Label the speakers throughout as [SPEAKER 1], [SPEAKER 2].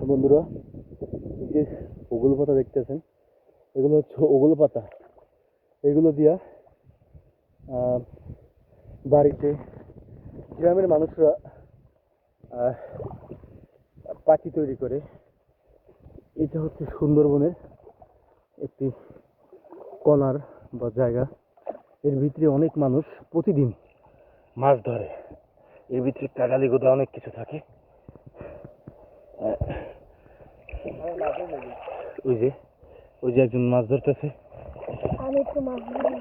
[SPEAKER 1] বন্ধুরা, যে ওগুলো পাতা দেখতেছেন, এগুলো হচ্ছে ওগুলো পাতা। এগুলো দিয়া বাড়িতে গ্রামের মানুষরা পাখি তৈরি করে। এটা হচ্ছে সুন্দরবনের একটি কর্নার বা জায়গা। এর ভিতরে অনেক মানুষ প্রতিদিন মাছ ধরে। এর ভিতরে কাঁঠালি গোদা অনেক কিছু থাকে। ওই যে একজন মাছ ধরতেছে।
[SPEAKER 2] আমি একটু মাছ ধরি,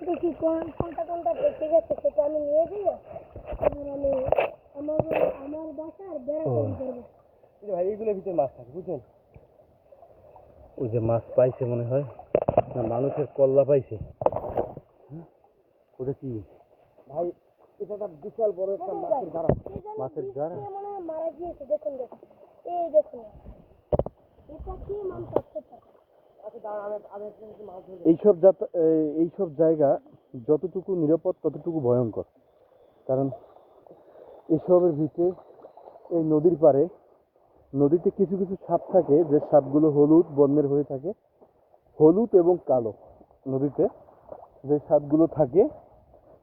[SPEAKER 2] দেখি কোনটা দেখে গেছে সেটা আমি নিয়ে যাই। আমি আমার বাসার বেড়া তৈরি করবো।
[SPEAKER 1] ভাই এইগুলোর ভিতরে মাছ থাকে, বুঝছেন? ওই যে মাছ পাইছে মনে হয়, না মানুষের কল্লা পাইছে। ওটা কি ভাই? এটা একটা বিশাল বড় একটা মাছের গাড়া। মাছের গাড়া
[SPEAKER 2] মনে হয় মারা গিয়েছে। দেখুন এই দেখুন, এটা কি মাছ?
[SPEAKER 1] এইসব জায়গা যতটুকু নিরাপদ ততটুকু ভয়ঙ্কর। কারণ এসবের ভিতরে এই নদীর পাড়ে, নদীতে কিছু কিছু সাপ থাকে, যে সাপগুলো হলুদ বর্ণের হয়ে থাকে, হলুদ এবং কালো। নদীতে যে সাপগুলো থাকে,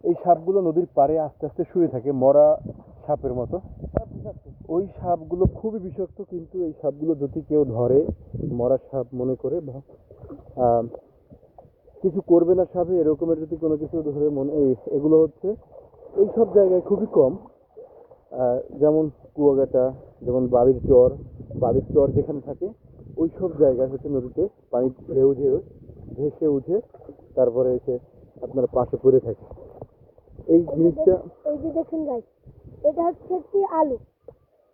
[SPEAKER 1] এই সাপগুলো নদীর পাড়ে আস্তে আস্তে শুয়ে থাকে মরা সাপের মতো। ওই সাপগুলো খুবই বিষাক্ত, কিন্তু এই সাপগুলো যদি কেউ ধরে, মরা সাপ মনে করে বা কিছু করবে না সাপে, এরকমের যদি কোনো কিছু ধরে এগুলো হচ্ছে এইসব জায়গায় খুবই কম। যেমন কুয়াকাটা, যেমন বালির চর যেখানে থাকে, ওই সব জায়গায় হচ্ছে নদীতে পানি ভেসে উঠে তারপরে এসে আপনার পাশে পড়ে থাকে এই জিনিসটা।
[SPEAKER 2] এই যে দেখুন ভাই, এটা হচ্ছে একটি আলু।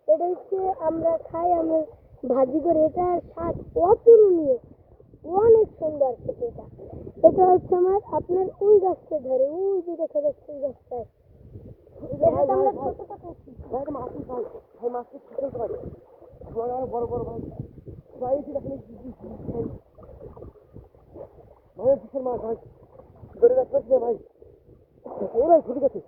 [SPEAKER 2] এটা হচ্ছে আমরা খাই, আমরা ভাজি করে। এটা স্বাদ অতুলনীয়, অনেক সুন্দর খেতে। এটা হচ্ছে আপনার ওই গাছটা ধরে, ওই যে দেখা যাচ্ছে ওই গাছটায়।
[SPEAKER 1] ভাই ধরে রাখতে ভাই, ওরাই ছুটি গেছে।